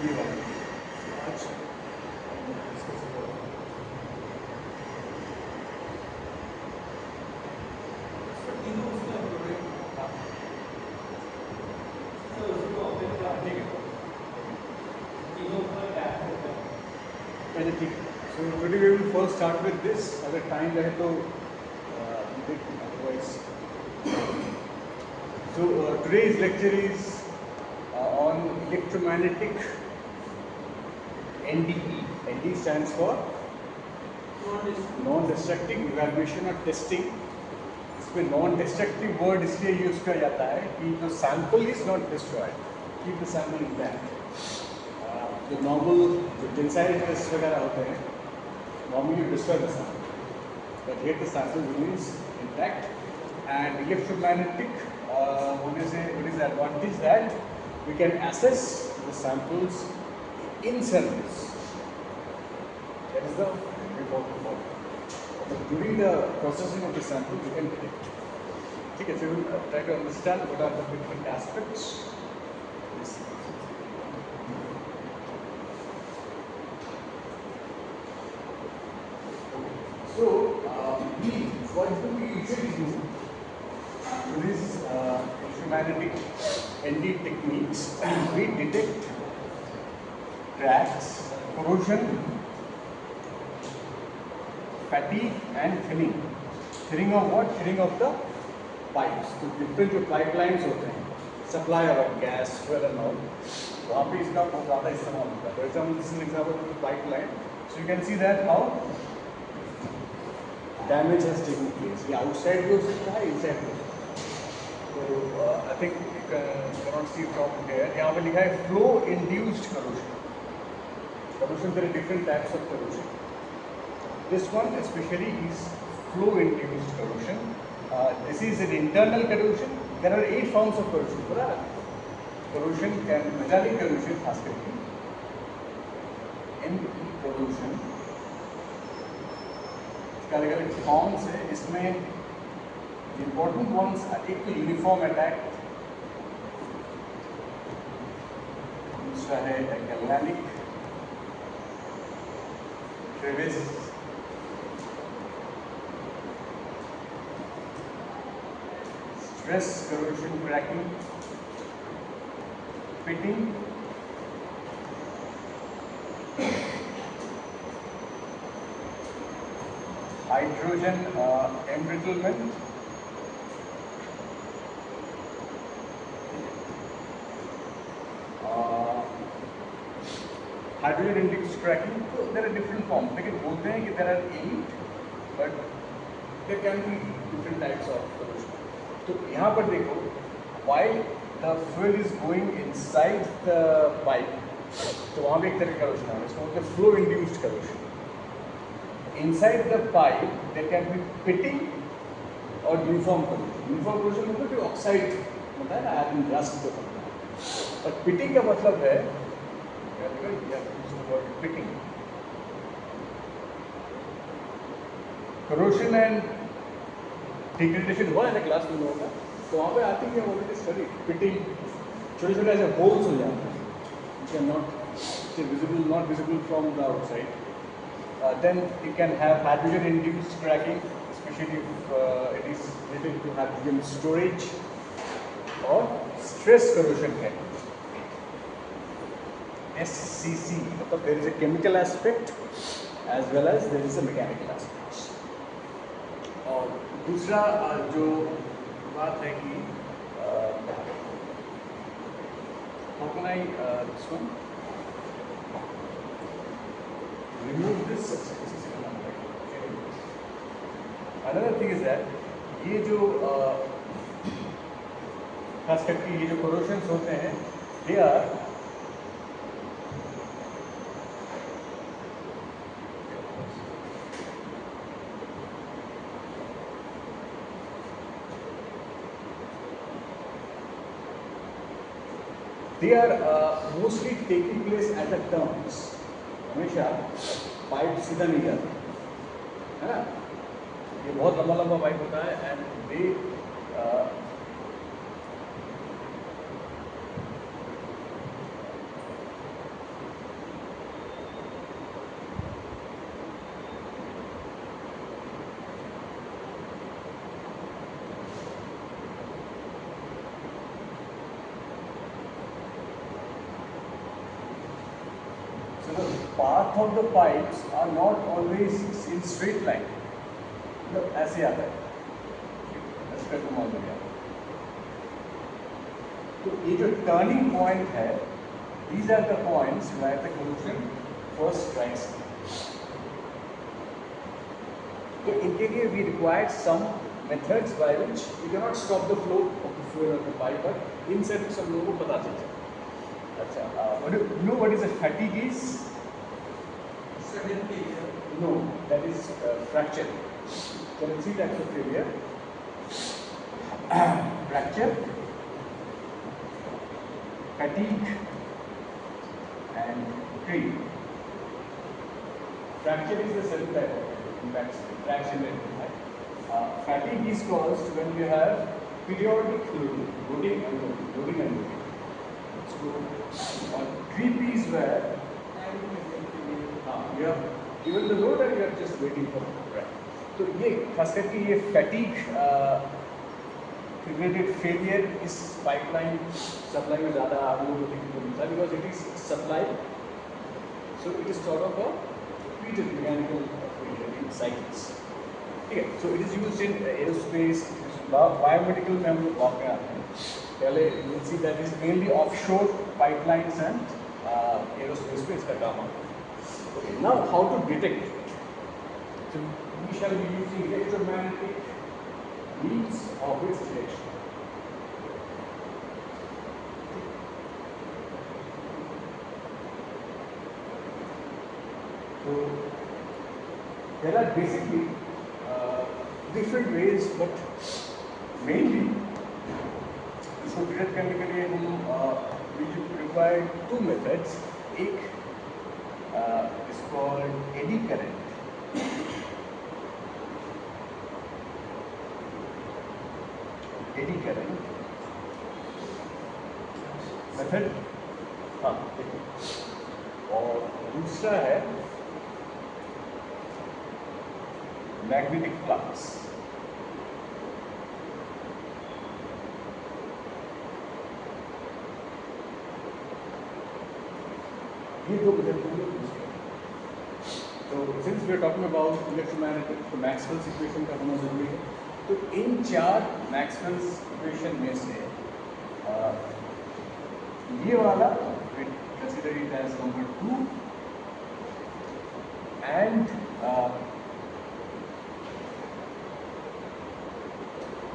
ये वाला आज डिस्कस करेंगे। तीनों उसका प्रोडक्ट हाँ ठीक है तीनों का टैग होता है। अच्छा ठीक है। So today we will first start with this. अगर टाइम रहे तो otherwise. So today's lecture is on electromagnetic NDE. NDE stands for non-destructive evaluation or testing. इसमें non-destructive word इसलिए यूज किया जाता है कि जो sample is not destroyed, keep the sample intact. जो normal जो tensile tests वगैरह होते हैं, normally you destroy the sample, but here the sample remains intact. And electromagnetic होने से what is the advantage that we can assess the samples in surface. That is the important part. But during the processing of the sample, we can detect. Okay, so we will try to understand what are the different aspects. Yes. So, what do we usually do to these electromagnetic ND techniques? We detect cracks, corrosion, fatigue and thinning. Thinning of what? Thinning of the pipes. तो different जो pipelines होते हैं, supplier of gas, fuel and all, वहाँ पे इसका बहुत ज़्यादा इस्तेमाल होता है. For example, this is an example of the pipeline. So you can see that how damage has taken place. ये outside भी हो सकता है, inside भी हो सकता है. तो I think you cannot see from here. यहाँ पे लिखा है flow induced corrosion. Corrosion, there are different types of corrosion. This one especially is flow-induced corrosion. This is an internal corrosion. There are 8 forms of corrosion. Corrosion can metallic corrosion, खास करके NE corrosion. इसका अलग-अलग forms है. इसमें important ones एक तो uniform attack, दूसरा है galvanic, crevice, stress corrosion cracking, pitting, hydrogen embrittlement, hydrogen induced cracking. So there are different forms. लेकिन बोलते हैं कि there are 8, but there can be different types of corrosion. तो यहाँ पर देखो, while the fuel is going inside the pipe, तो वहाँ पे एक तरह का corrosion है, इसको बोलते हैं flow induced corrosion. Inside the pipe there can be pitting और uniform corrosion. Uniform corrosion मतलब कि oxide होता है ना, iron rust जो होता है. और pitting का मतलब है pitting. Corrosion and degradation हुआ है ना क्लास में लोगों का, तो वहाँ पे आती है ऑलरेडी स्टडी पिटिंग, छोटे छोटे ऐसे होल्स हो जाते हैं, which are not visible from the outside. Then you can have hydrogen induced cracking, especially if it is related to hydrogen storage, or stress corrosion cracking. SCC, मतलब there is a chemical aspect as well as there is a mechanical aspect. और दूसरा जो बात है कि how can I this one remove this. Another thing is that ये जो खास करके ये जो corrosions होते हैं, they are mostly taking place at the turns. हमेशा पाइप सीधा नहीं जाता है ना, ये बहुत लंबा लंबा पाइप होता है and they So the path of the pipes are not always in straight line. मतलब ऐसे आता है, ऐसे करके मान लो। तो ये जो टर्निंग पॉइंट है, these are the points where the collision first strikes. So in case we require some methods by which we cannot stop the flow of the fluid of the pipe, but in set सब लोगों को पता चलता है। अच्छा, you know what is a fatigue is? Sudden failure. No, that is fracture. There are three types of failure. Fracture, fatigue, and creep. Fracture is the second type of impact fraction rate. Fatigue is caused when you have periodic loading and loading. So creep is where you have given the load and you are just waiting for the breath. तो ये खास करके ये fatigue related failure इस pipeline supply में ज़्यादा आप लोगों को देखने को मिलता है, because it is supply, so it is sort of a repeated mechanical failure in cycles. ठीक है, so it is used in aerospace, biomedical में हम लोग बात कर रहे हैं। पहले you will see that is mainly offshore pipelines and aerospace में इसका काम आता है। Okay, now how to detect it? So we shall be using electromagnetic means of its detection. So there are basically different ways, but mainly इसको detect करने के लिए हम we require two methods. एक is called eddy current. Eddy current method, हाँ देखो, और दूसरा है मैग्नेटिक फ्लक्स। ये दो मेथड को यूज करते हैं। तो since we are talking about electromagnetic, तो मैक्सवेल्स इक्वेशन का होना जरूरी है। तो इन चार मैक्सवेल्स इक्वेशन में से ये वाला consider it as number 2 and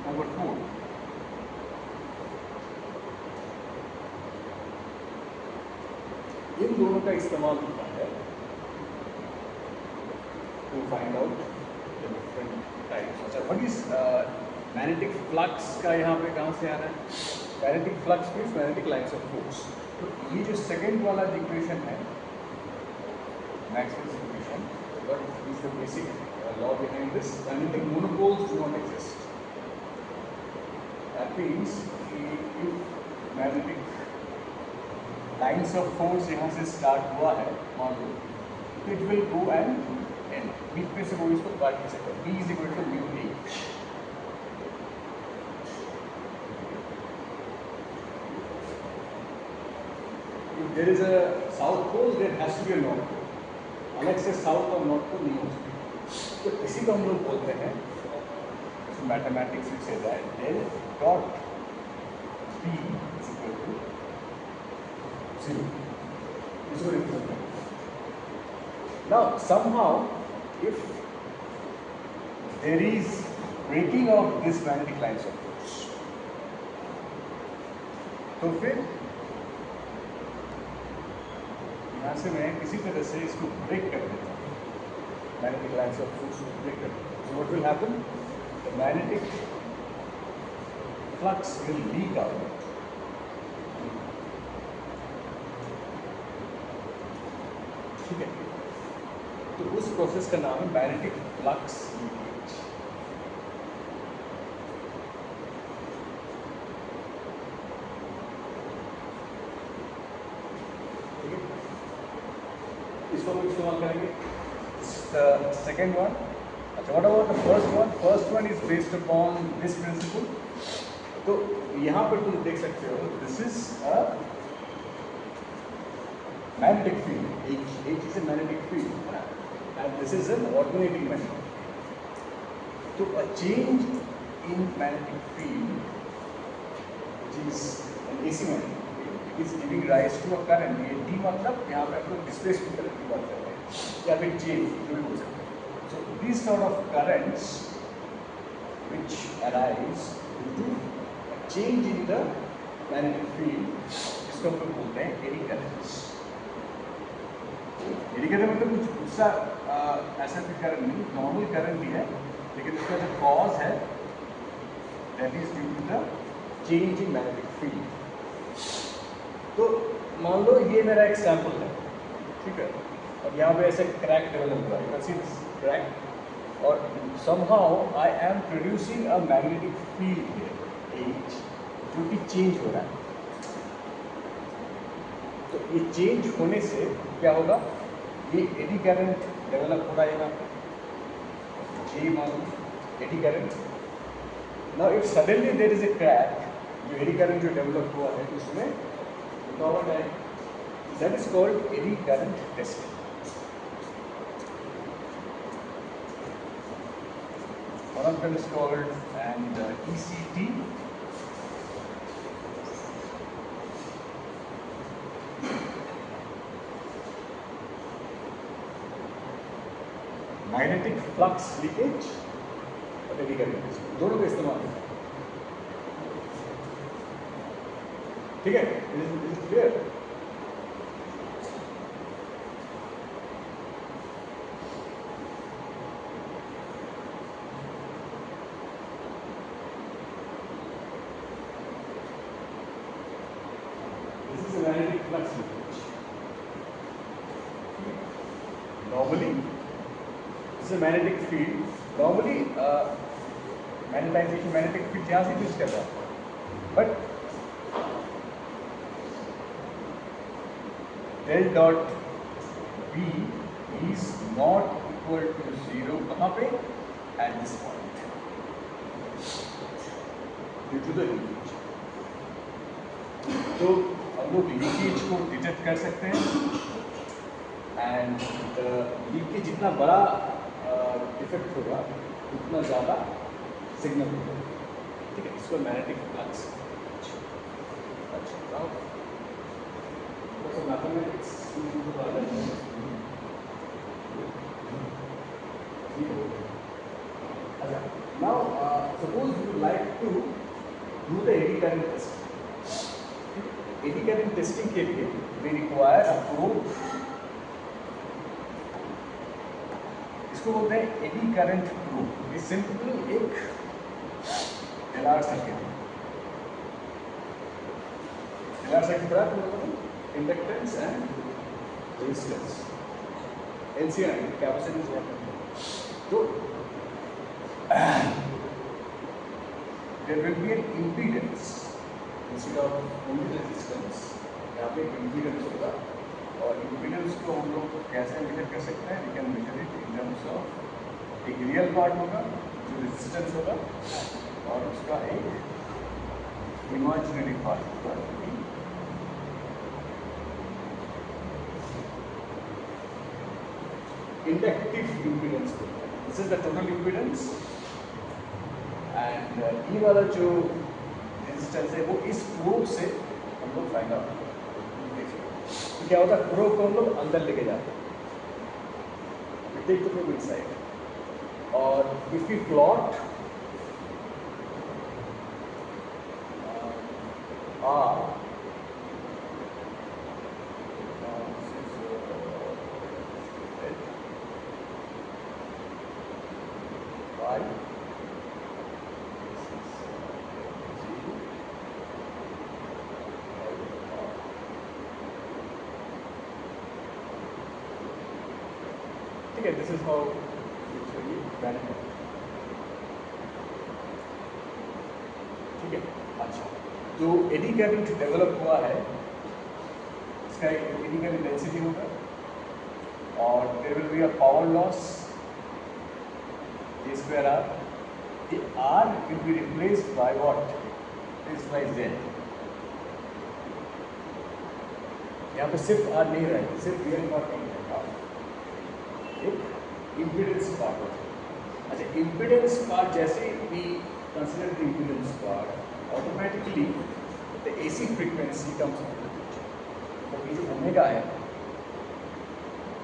number 4। इन दोनों का इस्तेमाल होता है to find out the different types. अच्छा, व्हाट इज मैग्नेटिक फ्लक्स का यहाँ पे कहाँ से आ रहा है? Magnetic flux means magnetic lines of force. तो ये जो सेकेंड वाला इक्वेशन है, Maxwell's equation, what is the basic law behind this? Magnetic monopoles do not exist. That means if magnetic lines of force यहाँ से स्टार्ट हुआ है मान लो, तो it will go and and बीच में से वो इसको काट नहीं सकता। B is equal to mu A। If there is a south pole, there has to be a north pole. अलग से साउथ और नॉर्थ पोल नहीं हो सकती। तो इसी को हम लोग बोलते हैं, मैथमेटिक्स में से del dot B is equal to 0. इसको रिप्रेजेंट करते हैं। Now somehow if there is breaking of this magnetic lines of force, तो फिर यहाँ से मैं किसी तरह से इसको ब्रेक कर देता हूँ, मैग्नेटिक लाइन्स ऑफ फोर्स को ब्रेक कर देता हूँ। So what will happen? The magnetic flux will leak out. ठीक है, तो उस प्रोसेस का नाम है मैग्नेटिक फ्लक्स लीकेज। ठीक है, इसको हम इस्तेमाल करेंगे। सेकेंड वन, अच्छा, what about the first one? First one is based upon this principle. तो यहाँ पर तुम देख सकते हो, this is a magnetic field. H is a magnetic field, and this is an alternating magnetic. So a change in magnetic field, which is an AC magnetic field, it is giving rise to a current. ये D मतलब यहाँ पे हम लोग displacement current की बात कर रहे हैं, या फिर चेंज जो भी बोल सकते हैं. So these sort of currents which arise due to a change in the magnetic field, इसको हम लोग बोलते हैं एडी करंट्स. एडी करंट मतलब कुछ दूसरा ऐसा कोई करंट नहीं, नॉर्मल करंट ही है, लेकिन उसका जो कॉज है that is due to the change in magnetic field. तो मान लो ये मेरा एक सैंपल है, ठीक है, और यहाँ पे ऐसे क्रैक डेवलप हुआ है, you can see this crack, और somehow I am producing a magnetic field here, H, जो कि चेंज हो रहा है. तो ये चेंज होने से क्या होगा, ये एडी करंट डेवलप हो रहा है यहाँ पे, J मान लो eddy current. Now if suddenly there is a crack, जो एडी करंट जो डेवलप हुआ है उसमें रुकावट है, that is called eddy current testing. One of them is called and ECT. Magnetic flux leakage और एडी करंट टेस्टिंग, दोनों का इस्तेमाल है. ठीक है, is clear? Magnetic flux linkage. Normally, this is a magnetic field. Normally, magnetization magnetic field यहाँ से use कर रहा है, but del dot B is not equal to 0. कहाँ पे? At this point, due to the leakage. तो हम लोग लीकेज को डिटेक्ट कर सकते हैं, एंड लीकेज जितना बड़ा इफेक्ट होगा उतना ज़्यादा सिग्नल होगा. ठीक है, इसको मैग्नेटिक फ्लक्स. अच्छा, मैथमेटिक्स अच्छा. Now suppose you like to do the eddy current test. Eddy current testing के लिए वी रिक्वायर अ प्रोब. इसको बोलते हैं एडी करंट प्रोब. ये सिंपल एक एलआर सर्किट है. एलआर सर्किट पर मतलब inductance and resistance, LCI capacitance what. तो there will be an impedance instead of only resistance. यहाँ पे इम्पीडेंस होगा, और इम्पीडेंस को हम लोग कैसे मेजर कर सकते हैं? We can measure it in terms of एक रियल पार्ट होगा जो रेजिस्टेंस होगा, और उसका एक इमेजिनरी पार्ट होगा inductive impedance. This is the total impedance, and ये वाला जो रेजिस्टेंस है वो इस प्रोब से हम लोग फाइंड आउट. तो क्या होता है, प्रोब को हम लोग अंदर लेके जाते हैं, टेक द प्रोब इनसाइड, और इफ यू प्लॉट R ठीक है. This is how actually plan है. ठीक है. अच्छा, जो एडी करंट डेवलप हुआ है, इसका एक एडी करंट डेंसिटी होगा, और there will be a power loss A square R. The R will be replaced by what? Is by Z. यहाँ पे सिर्फ आर नहीं रहेगा, सिर्फ रियल पार्ट नहीं रहेगा, एक इम्पीडेंस पार्ट होता है। अच्छा, इम्पीडेंस पार्ट जैसे भी consider the impedance part, automatically the AC frequency comes in the picture. तो ये जो ओमेगा है,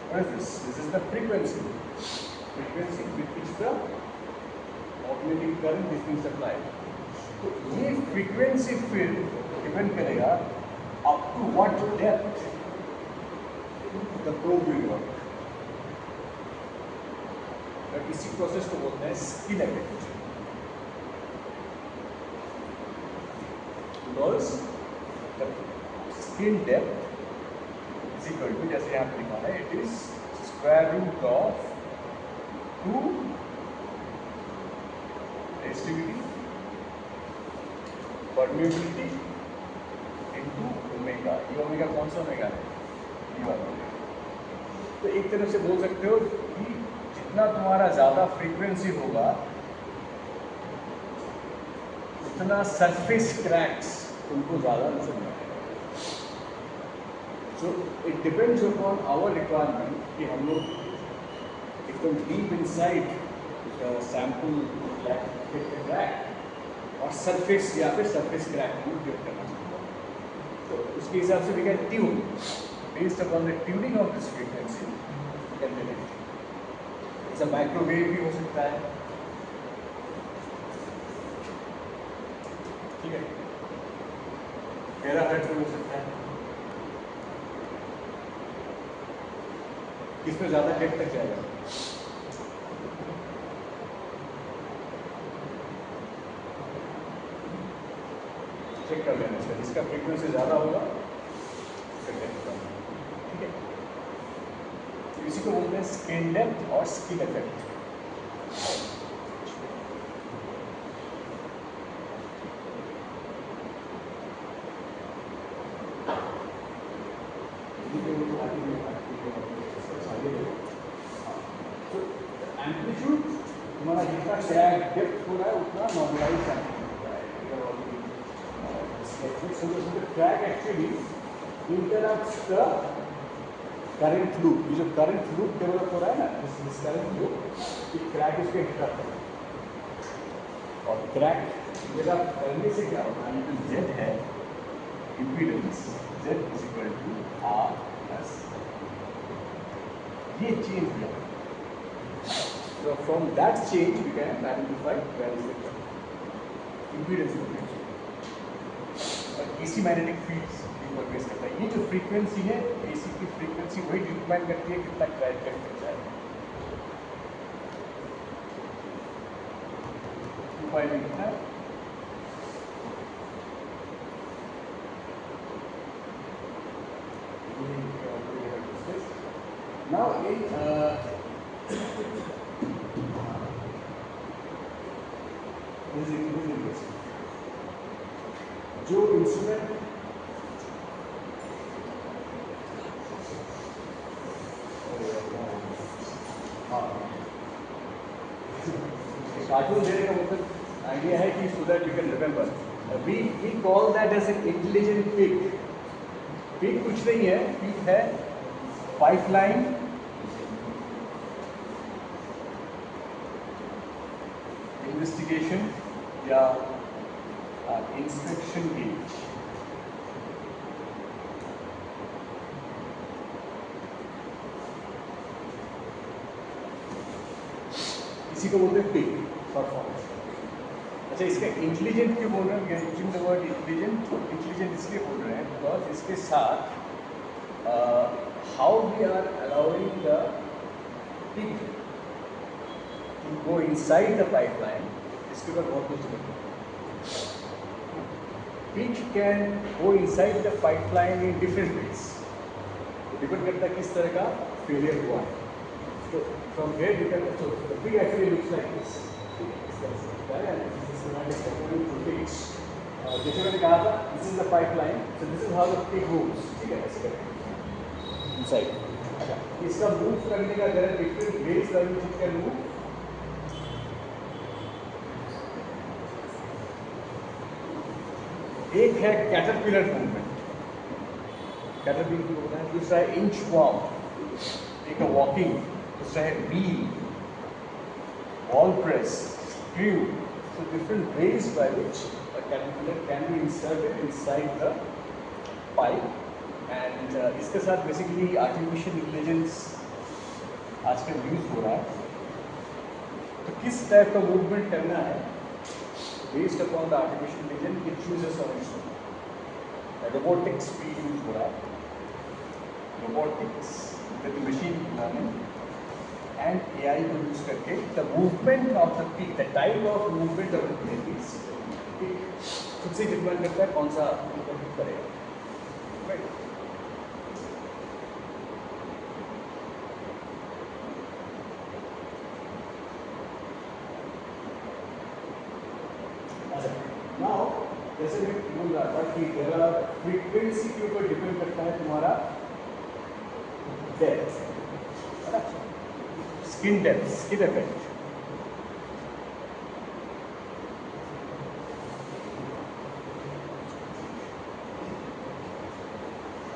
what is this? This is the frequency with which the alternating current is being supplied. तो ये फ्रीक्वेंसी फिर depend करेगा up to what depth the probe will work. इसी process को बोलते हैं skin effect. Because the skin depth is equal to, जैसे यहाँ पे लिखा है, it is square root of 2 resistivity permeability into omega. ये ओमेगा कौन सा ओमेगा है? ये वाला ओमेगा। तो एक तरह से बोल सकते हो कि जितना तुम्हारा ज़्यादा फ्रीक्वेंसी होगा उतना सरफेस क्रैक्स तुमको ज़्यादा नजर नहीं आएगा। So it depends upon our requirement कि हम लोग एकदम डीप इनसाइड सैंपल क्रैक और सरफेस या फिर सरफेस क्रैक को डिटेक्ट करना चाहते हैं। तो उसके हिसाब से we can tune based upon the tuning of this frequency we can detect. जैसा माइक्रोवेव भी हो सकता है, ठीक है, टेराहर्ट्ज़ भी हो सकता है। किसमें ज़्यादा डेप्थ तक जाएगा? चेक कर लेना चाहिए, जिसका फ्रीक्वेंसी ज़्यादा होगा उसका डेप्थ कम होगा, ठीक है। तो इसी को बोलते हैं स्किन डेप्थ और स्किन इफेक्ट। एम्पलीट्यूड तुम्हारा जितना क्रैक डेप्थ हो रहा है उतना नॉर्मलाइज एम्पलीट्यूड होता है। So the crack actually interrupts the current loop. ये जो current loop develop हो रहा है ना, this current loop, ये crack इसके interrupt है। और crack interrupt करने से क्या होता है? ये जो Z है, impedance Z is equal to R plus ये change हो जाता है। So from that change we can identify where is the impedance potential। AC magnetic fields पर बेस करता है। ये जो फ्रीक्वेंसी है AC की फ्रीक्वेंसी वही डिटरमाइन करती है कितना क्रैक डेप्थ तक जाएगा। उपाय लिखना है नाउ जो इंस्ट्रूमेंट कार्टून देने का मतलब आइडिया है कि so that you can remember. We call that as an intelligent pig. Pig कुछ नहीं है, पिग है पाइपलाइन इन्वेस्टिगेशन या इंस्पेक्शन गेज। इसी को बोलते हैं पिग परफॉर्मेंस। अच्छा, इसका इंटेलिजेंट क्यों बोल रहे हैं? यूजिंग द वर्ड इंटेलिजेंट इसलिए बोल रहे हैं बिकॉज इसके साथ how we are allowing the pig to go inside the pipeline, इसके ऊपर बहुत कुछ डिपेंड करता है। Pig can go inside the pipeline in different ways. Depend करता है किस तरह का failure हुआ है। So from here you can so the pig actually looks like this. इस तरह से दिखता है and this is schematic according to pigs. जैसे मैंने कहा था, this is the pipeline. So this is how the pig moves. ठीक है, ऐसे करके inside. अच्छा, इसका move करने का there are different ways by which it can move. एक है कैटरपिलर मूवमेंट। कैटरपिलर की होता है, दूसरा है इंच वॉर्म, एक है वॉकिंग, दूसरा है wheel, wall press, screw. So different ways by which a caterpillar can be inserted inside the pipe. And इसके साथ basically artificial intelligence आजकल यूज हो रहा है. तो किस टाइप का मूवमेंट करना है based upon the artificial intelligence it chooses on its own. Robotics भी यूज हो रहा है. Robotics with machine learning and AI को यूज करके the movement of the peak, the type of movement of the peak खुद से depend करता है कौन सा movement करेगा. Right? Now जैसे मैं बोल रहा था कि जरा फ्रीक्वेंसी के ऊपर डिपेंड करता है तुम्हारा depth, skin depth, skin effect.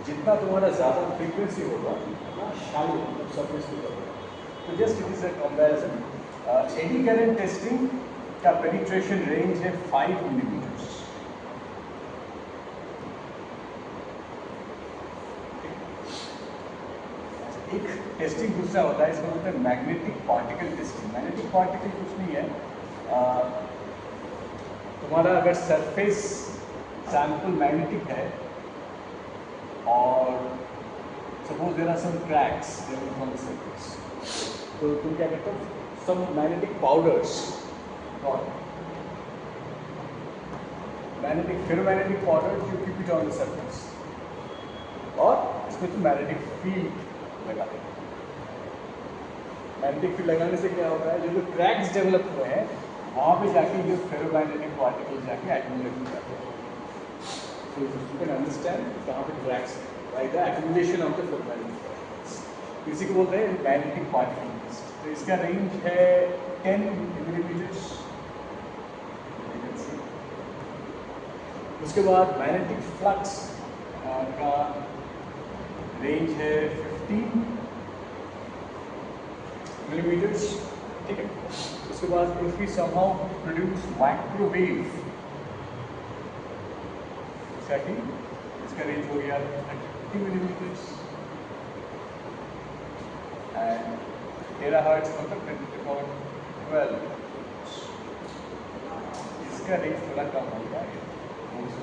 जितना तुम्हारा ज़्यादा फ्रीक्वेंसी होगा उतना शालो मतलब सरफेस पे होगा. तो just it is a comparison. AD current testing का पेनिट्रेशन रेंज है 5 मिलीमीटर्स. एक टेस्टिंग दूसरा होता है, इसका बोलते हैं magnetic particle testing. Magnetic particle कुछ नहीं है, तुम्हारा अगर सरफेस सैंपल मैग्नेटिक है और suppose there are some cracks from the surface, तो तुम क्या करते हो, some magnetic powders, magnetic ferromagnetic powder you keep it on the surface, और इसमें तुम मैग्नेटिक फील्ड लगाते हैं. मैग्नेटिक फील्ड लगाने से क्या होता है, जो क्रैक्स डेवलप हुए हैं वहाँ पे जाके जो फेरोमैग्नेटिक पार्टिकल जाके एक्यूमुलेट हो जाते हैं. So you can understand कहाँ पे cracks by the accumulation of the ferromagnetic particles. इसी को बोलते हैं मैग्नेटिक पार्टिकल टेस्ट. तो इसका रेंज है 10 मिलीमीटर्स. उसके बाद मैग्नेटिक फ्लक्स का रेंज है 15 मिलीमीटर्स. ठीक है. उसके बाद if we somehow produce microwave, इसका रेंज हो गया 30 मिलीमीटर्स. एंड टेराहर्ट्ज मतलब 12. इसका रेंज थोड़ा कम हो गया है, 20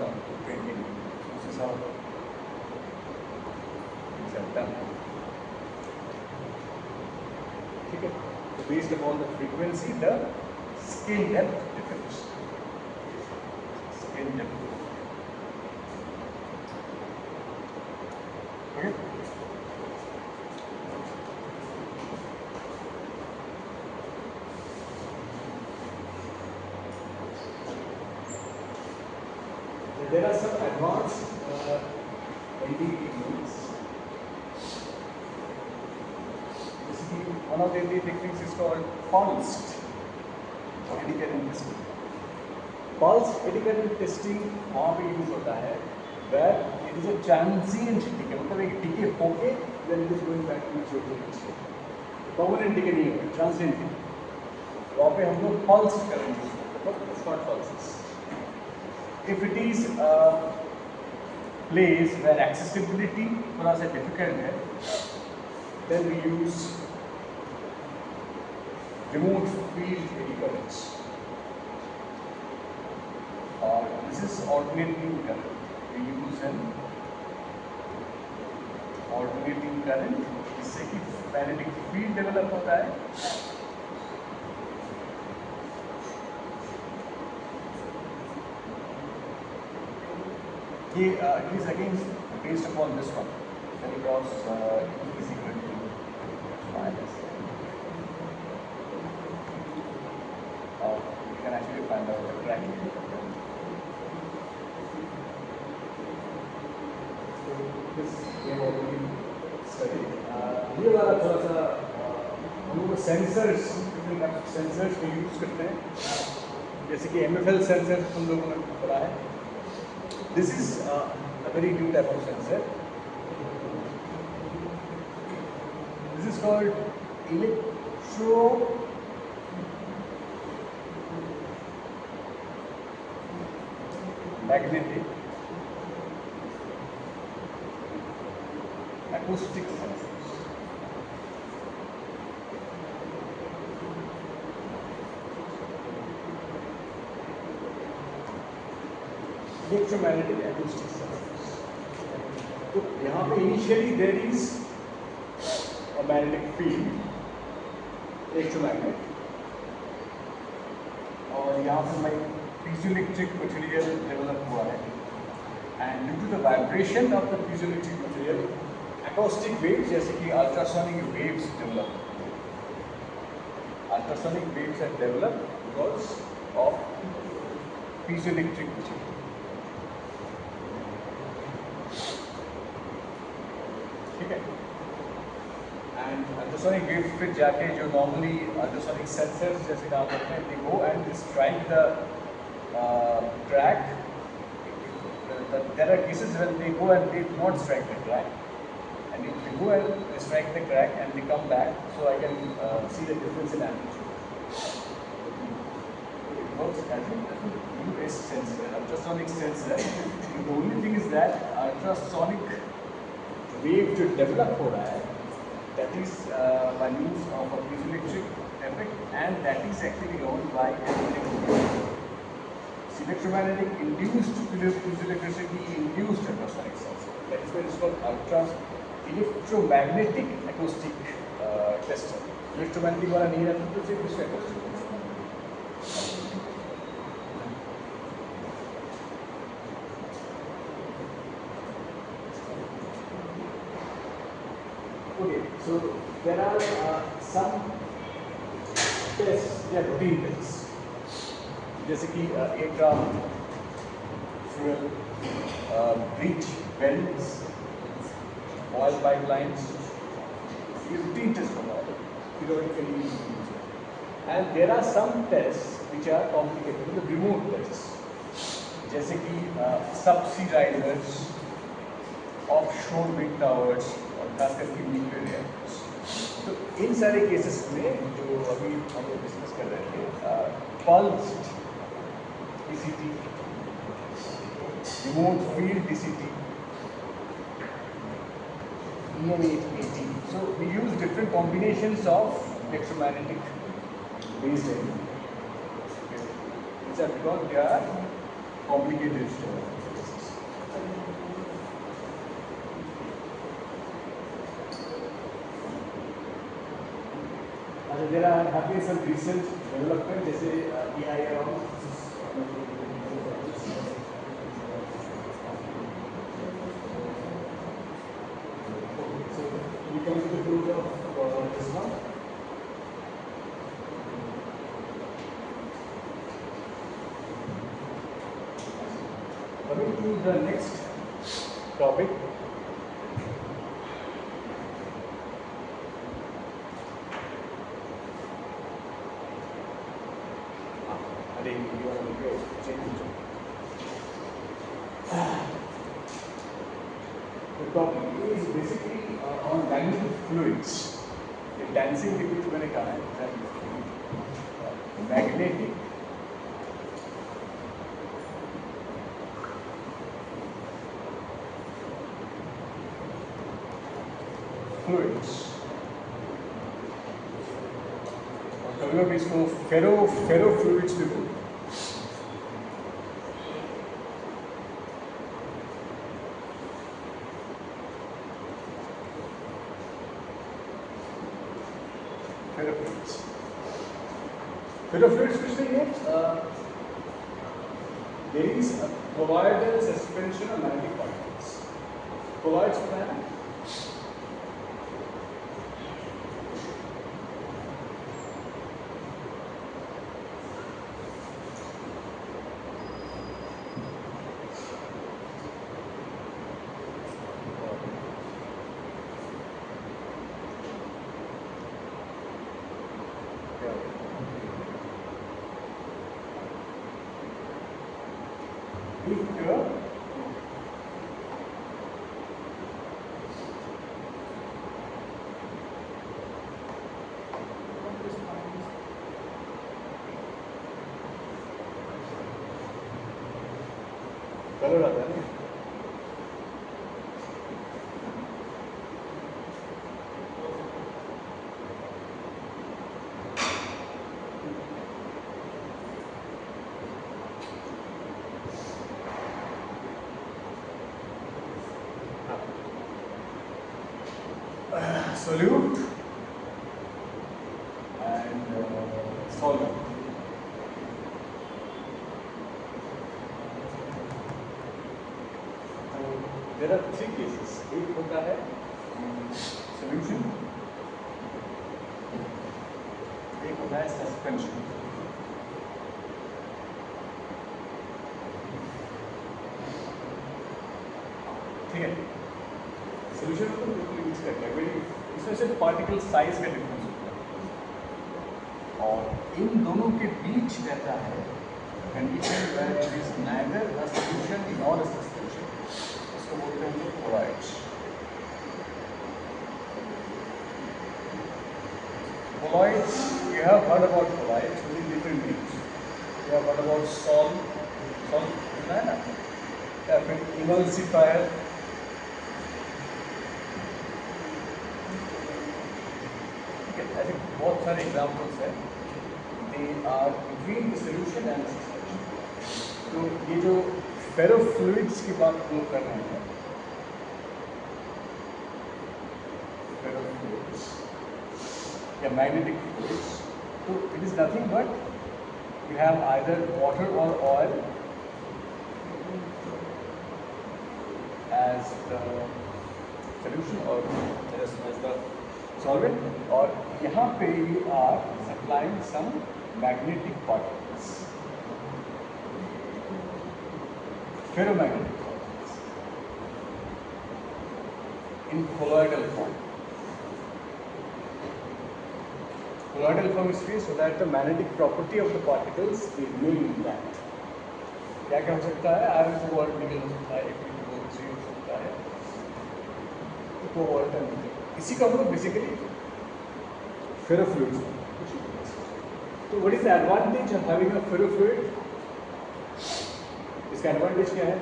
ठीक है. तो based upon the frequency the skin depth difference. Skin depth. Okay. There are some advanced ND techniques. Basically, one of the ND techniques is called pulsed eddy current testing. Pulsed eddy current testing वहाँ पे use होता है where it is a transient decay, मतलब एक decay होके then it is going back to its original state. Permanent decay नहीं होगा, transient decay. वहाँ पे हम लोग pulse करेंगे, मतलब short pulses. If it is a place where accessibility थोड़ा सा difficult है, then we use remote field eddy currents. और this is alternating current. We use an alternating current, जिससे कि magnetic field develop होता है. ये it is again based upon this one. Then across E is equal to minus. You can actually find out the cracking. This we have already studied. ये वाला थोड़ा सा हम लोग सेंसर्स, डिफरेंट सेंसर्स को यूज करते हैं, जैसे कि MFL सेंसर तुम लोगों ने पढ़ा है. This is a very new type of sensor. This is called electromagnetic acoustic sensors. Electromagnetic acoustic sensors. तो यहाँ पे initially there is a magnetic field, electromagnet, और यहाँ पे my piezoelectric material develop हुआ है, and due to the vibration of the piezoelectric material, acoustic waves जैसे कि ultrasonic waves develop. Ultrasonic waves are developed because of piezoelectric material. ठीक है? And ultrasonic waves फिर जाके जो normally ultrasonic sensors जैसे काम करते हैं, they go and strike the track. There are cases when they go and they do not strike the track, and if they go and strike the track and they come back, so I can see the difference in amplitude. It works as a US sensor, ultrasonic sensor. The only thing is that ultrasonic wave जो develop हो रहा है, that is by means of a piezoelectric effect, and that is actually owned by electromagnetic induced piezoelectricity induced ultrasonic sensor. That is why it's called electromagnetic acoustic tester. Electromagnetic वाला नहीं रहता तो सिर्फ इसका acoustic tester. Okay, so there are some tests, they are routine tests. जैसे कि aircraft fuel breach belts, oil pipelines, ये routine tests होता है, periodically used. And there are some tests which are complicated, the remote tests, जैसे कि subsea risers, offshore wind towers, और खास करके न्यूक्लियर रिएक्टर्स. तो इन सारे केसेस में जो अभी हम लोग डिस्कस कर रहे थे, pulsed DCT, remote field DCT, EM880. So we use different combinations of electromagnetic based energy. These are because they are complicated cases. There have been some recent development, जैसे AIR. We come to the close of this one. Coming to the next topic. The topic is basically on magnetic fluids. The dancing liquid मैंने कहा है, magnetic fluids. और कभी कभी इसको फेरो fluids भी बोलते हैं. Ferrofluids कुछ नहीं है. There is a colloidal suspension of magnetic particles. Colloids पता है ना? वाटर आता है ना। Solute and solvent. There are three cases. एक होता है solution, एक होता है suspension. ठीक है, सोल्यूशन में तो बिल्कुल मिक्स करते हैं, इसमें सिर्फ पार्टिकल साइज का डिफरेंस होता है और इन दोनों के बीच रहता है condition where it is neither a solution nor a suspension, इसको बोलते हैं colloids. Colloids, you have heard about colloids with different names. You have heard about salt सुना है ना, या फिर emulsifier. ऐसे बहुत सारे एग्जाम्पल्स हैं. They are between the solution and suspension. तो ये जो फेरोफ्लूइड्स की बात हम लोग कर रहे हैं, फेरोफ्लूइड्स या मैग्नेटिक फ्लूइड्स, तो it is nothing but you have either water और oil as the solution or as the solvent, और यहाँ पे you are supplying some magnetic particles, ferromagnetic particles in colloidal form. Colloidal form is free so that the magnetic property of the particles will remain intact. क्या क्या हो सकता है? Iron cobalt nickel हो सकता है, Fe2O3 हो सकता है, कोबाल्ट निकल. इसी का मतलब बेसिकली फेरोफ्लूइड्स. तो what is the advantage of having a ferrofluid? इसका एडवांटेज क्या है?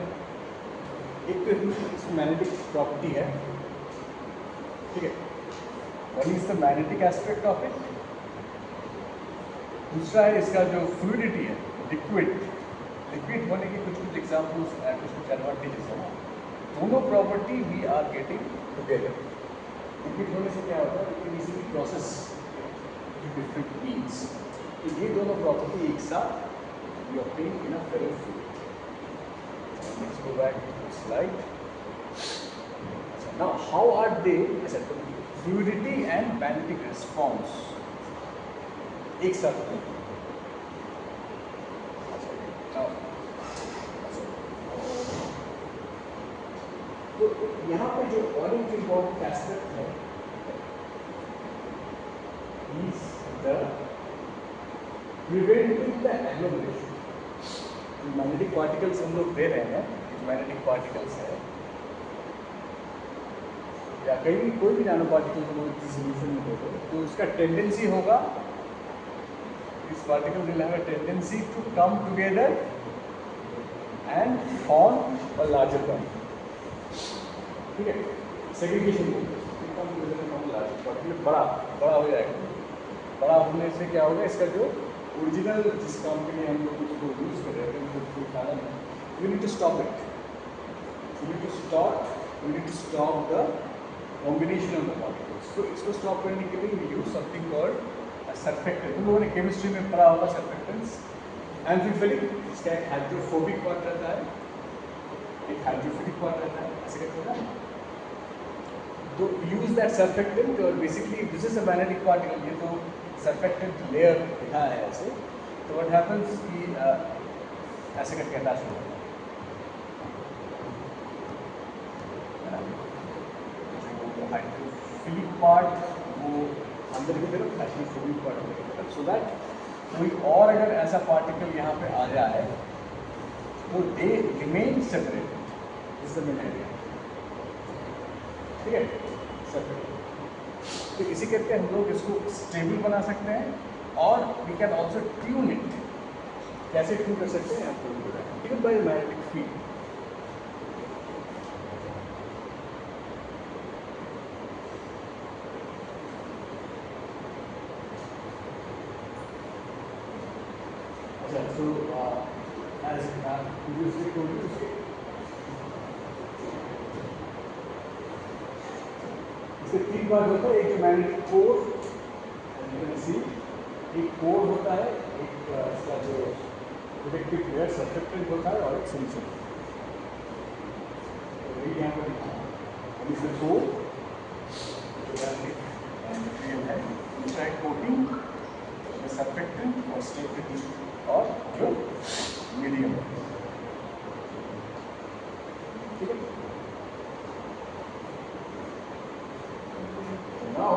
एक तो इसमें मैग्नेटिक प्रॉपर्टी है, ठीक है, one is the magnetic aspect of it. दूसरा है इसका जो फ्लूइडिटी है, लिक्विड होने के कुछ एग्जाम्पल्स हैं, कुछ एडवांटेजेस हैं. दोनों property we are getting together. Liquid होने से क्या होता है? It easily process to different means. तो ये दोनों प्रॉपर्टी एक साथ we obtain in a ferrofluid. Let's go back to slide. Now how are they? Fluidity and magnetic response एक साथ होते हैं. तो यहाँ पे जो और एक इम्पोर्टेंट एस्पेक्ट है is the preventing the agglomeration. जो मैग्नेटिक पार्टिकल्स हम लोग दे रहे हैं, मैग्नेटिक पार्टिकल्स है या कहीं कोई भी नैनो पार्टिकल हम लोग सोल्यूशन में दे, तो उसका टेंडेंसी होगा, this particle will have a tendency to come together and form a larger body. ठीक है, सेग्रीगेशन बड़ा हो जाएगा. बड़ा होने से क्या होगा? इसका जो ओरिजिनल जिस काम के लिए हम लोग उसको यूज़ कर रहे हैं, उसको उठाना है, we need to stop it. We need to stop the combination of the particles. तो इसको स्टॉप करने के लिए we use something called surfactant. तुम लोगों ने केमिस्ट्री में पढ़ा होगा सर्फेक्टेंट्स. एम्फीफिलिक, इसका एक हाइड्रोफोबिक पार्ट रहता है, एक हाइड्रोफिलिक पार्ट रहता है, ऐसे करते हैं ना. तो यूज दैट सर्फेक्टेंट और basically this is a magnetic particle. ये तो सर्फेक्टेंट लेयर दिखा है ऐसे. तो व्हाट हैपेंस कि ऐसे करके अटैच हो जाता है. हाइड्रोफिलिक पार्ट वो अंदर की तरफ, हाइड्रोफोबिक पार्ट अंदर की तरफ, सो दैट कोई और अगर ऐसा पार्टिकल यहाँ पे आ जाए तो they remain separated. This is the main idea. ठीक है, सेपरेटेड. तो इसी करके हम लोग इसको स्टेबल बना सकते हैं और we can also tune it. कैसे ट्यून कर सकते हैं? आपको ट्यून बाय मैग्नेटिक फील्ड. अच्छा, so as previously told you, इसके तीन पार्ट होता है. एक जो magnetic core, you can see, एक कोर होता है, एक इसका जो प्रोटेक्टिव लेयर सब्सट्रेक्टेंट होता है, और एक सेंसर. तो ये यहाँ पर इसका कोर मटेरियल है, दूसरा एक कोटिंग, सब्सट्रेक्टेंट और स्टेबिलिटी, और जो मीडियम. ठीक है. Now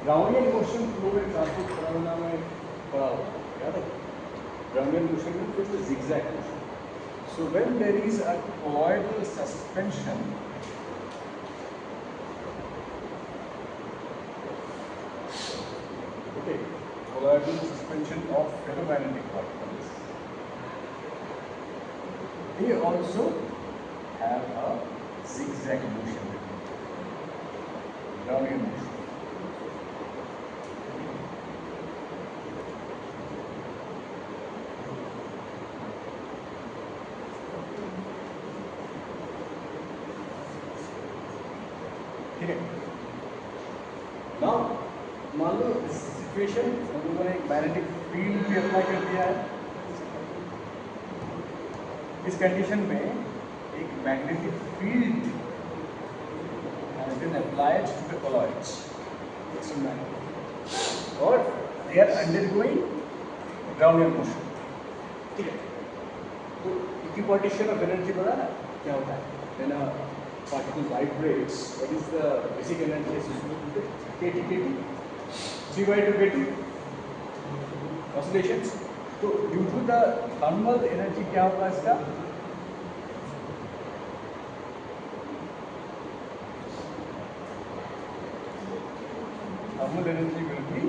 Brownian motion flow and transport phenomena में पढ़ा होगा, याद है? Brownian motion में फिर से zigzag motion. So when there is a colloidal suspension, okay, colloidal suspension of ferromagnetic particles, they also have a zigzag motion, Brownian motion. ठीक है. Now मान लो इस सिचुएशन हम लोगों ने एक मैग्नेटिक फील्ड भी अप्लाई कर दिया है. इस कंडीशन में एक magnetic field has been applied to the colloids, और they are undergoing Brownian motion. ठीक है. तो इक्विपार्टीशन ऑफ एनर्जी पता है क्या होता है? When a particle vibrates, what is the basic energy associated with it? kT, C/2 oscillations. तो due to the thermal energy क्या होगा इसका? Thermal energy will be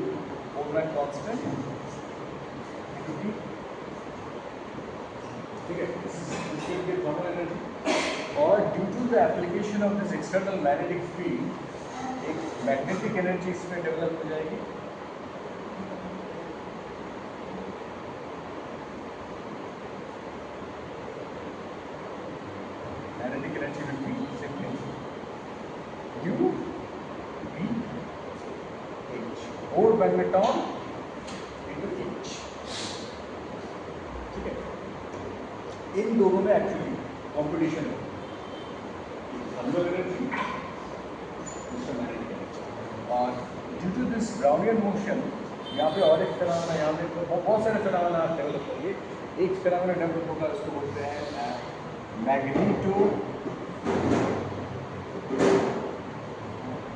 overall constant into T. ठीक है. This will be thermal energy. और due to the application of this external magnetic field, एक magnetic energy इसमें develop हो जाएगी. Magnetic energy will be simply U V H, और magneton into H. ठीक है. इन दोनों में एक्चुअली कॉम्पिटिशन है. Thermal energy, magnetic energy. और due to this Brownian motion यहाँ पे और एक फिनोमेना, यहाँ पे बहुत सारे फिनोमेना डेवलप होंगे. एक फिनोमेना डेवलप होगा, उसको बोलते हैं मैग्नेटो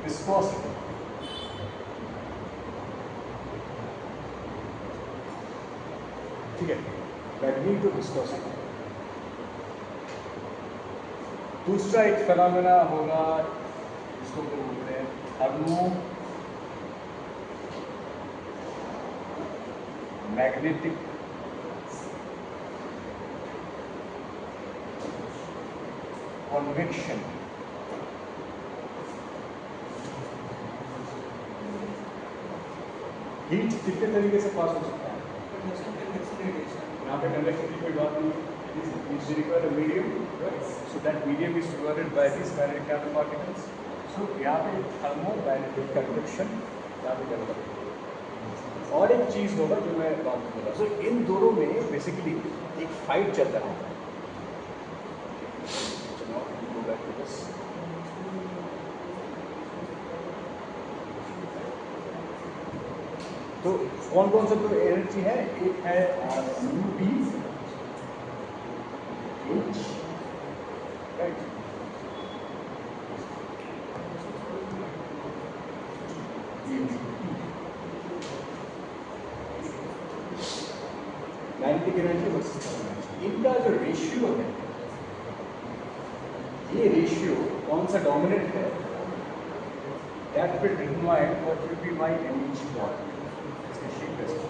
विस्कोसिटी. ठीक है. Magneto viscosity. दूसरा एक फिनोमेना होगा, इसको बोलते हैं थर्मो मैग्नेटिक कन्वेक्शन. हीट कितने तरीके से पास हो सकता है? यहाँ पे कंडक्टिविटी की कोई बात नहीं है. Is require a medium, right? So that medium is provided by these magnetic nanoparticles. So यहाँ पे thermomagnetic convection यहाँ पे डेवलप होगा. और एक चीज़ होगा जो मैं बात करूँगा. So इन दोनों में बेसिकली एक फाइट चल रहा है. तो कौन कौन सा जो एनर्जी है? एक है UV H, right? Magnetic energy versus इनका जो रेशियो है, ये रेशियो कौन सा डोमिनेंट है, that will determine what will be my energy bond. इसका शेप कैसे?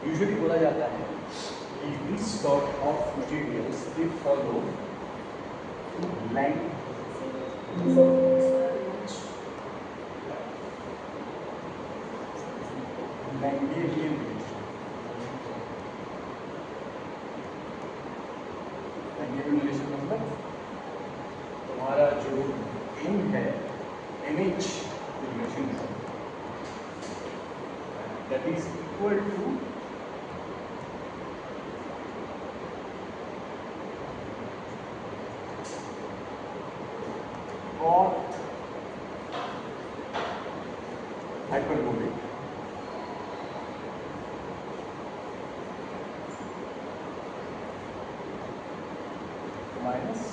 यूजुअली बोला जाता है कि कि this sort of materials they follow Langevin relation. Langevin relation मतलब तुम्हारा जो m है mh relation है that is equal to cot hyperbolic minus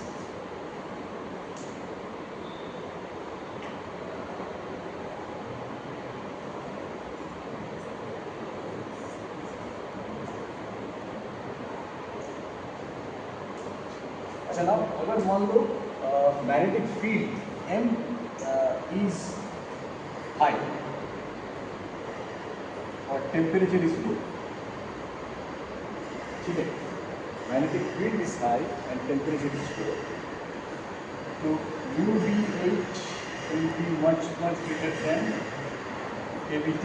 अच्छा ना अगर मान लो magnetic field m is high और टेम्परेचर इज लो, ठीक है, magnetic field is high and temperature is low, तो UVH will be much greater than KBT.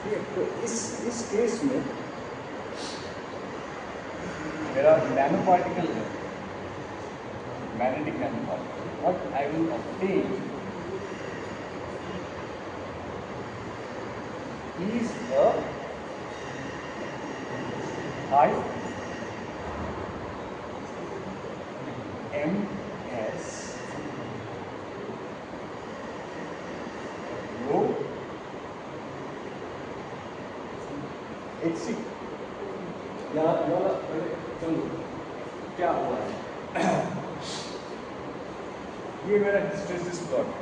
ठीक है, तो इस केस में मेरा नैनो पार्टिकल है, magnetic nano particle, what I will obtain is a high MS low HC. चलो क्या हुआ है ये मेरा हिस्टेरेसिस प्लॉट है,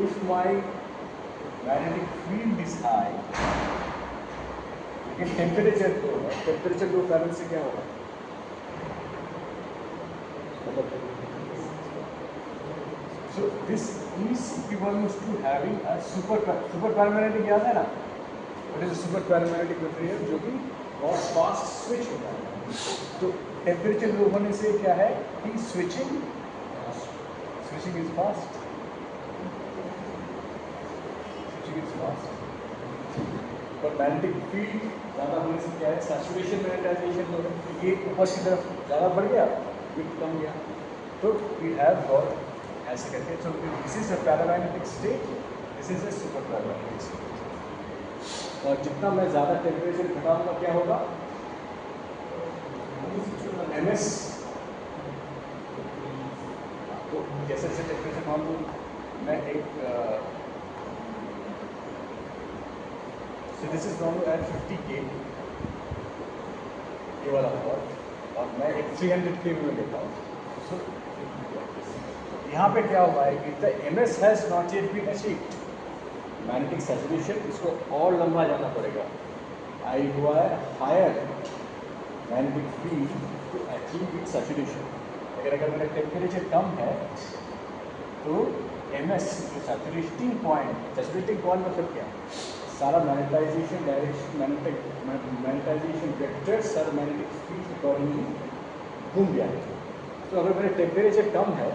if my magnetic field is high लेकिन टेम्परेचर लो है, टेम्परेचर लो करने से क्या होगा मतलब so this is equivalent to having a super paramagnetic, याद है ना, what is a super paramagnetic material जो कि बहुत फास्ट स्विच होता है, तो टेम्परेचर लो होने से क्या है कि स्विचिंग इज फास्ट, और मैग्नेटिक फील्ड ज़्यादा होने से क्या है सैचुरेशन मैग्नेटाइजेशन हो रहा है, ये ऊपर की तरफ ज़्यादा बढ़ गया, ये कम गया, तो वी हैव गॉट ऐसे करके, so this is a paramagnetic state, this is a super paramagnetic state, और जितना मैं ज़्यादा टेम्परेचर घटाऊंगा क्या होगा MS, तो जैसे जैसे टेम्परेचर मान लो मैं एक so this is going to add 50 K ये वाला पॉट और मैं एक 300 K में लेता हूँ, so यहाँ पे क्या हुआ है कि the MS has not yet been achieved, magnetic saturation इसको और लंबा जाना पड़ेगा, आई हुआ है higher magnetic field to achieve it saturation, अगर मेरा टेम्परेचर कम है तो MS जो सैचुरेटिंग पॉइंट मतलब क्या, सारा मैग्नेटाइजेशन डायरेक्शन मैग्नेटाइजेशन वेक्टर सर मैग्नेटिक फील्ड अकॉर्डिंगली घूम गया है, तो अगर मेरा टेम्परेचर कम है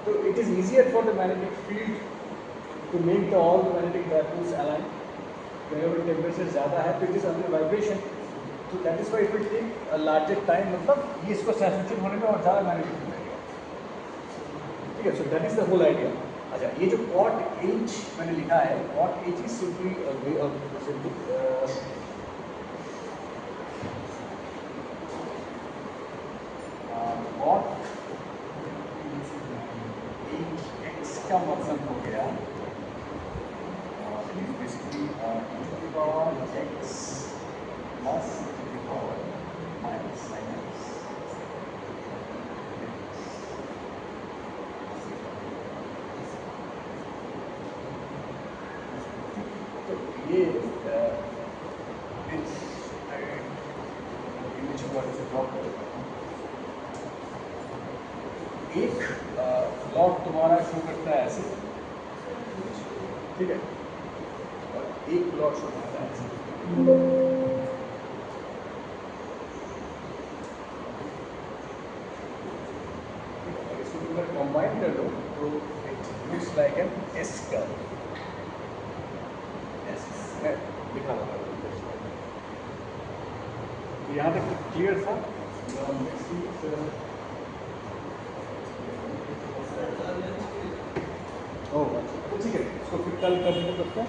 तो it is easier for the magnetic field to make the all magnetic dipoles align, अगर टेम्परेचर ज़्यादा है तो इट इज़ अंडर वाइब्रेशन, तो that is why it will take a larger time, मतलब ये इसको सैचुरेशन होने में और ज़्यादा मैग्नेटिक फील्ड लगेगा, ठीक है, so that is the whole idea. अच्छा, ये जो कॉट H मैंने लिखा है, coth H is simply way of coth H का मतलब हो गया बेसिकली x प्लस माइनस ये इमेज को ऐसे ड्रॉ कर देता हूँ, एक प्लॉट तुम्हारा शो करता है ऐसे, ठीक है, और एक प्लॉट शो आता है ऐसे। इसको अगर कंबाइन कर लो तो it looks like an S curve. मैं दिखा रहा हूँ यहाँ तक क्लियर था। ओह अच्छा, ठीक है, इसको फिर कल कर देंगे तब तक।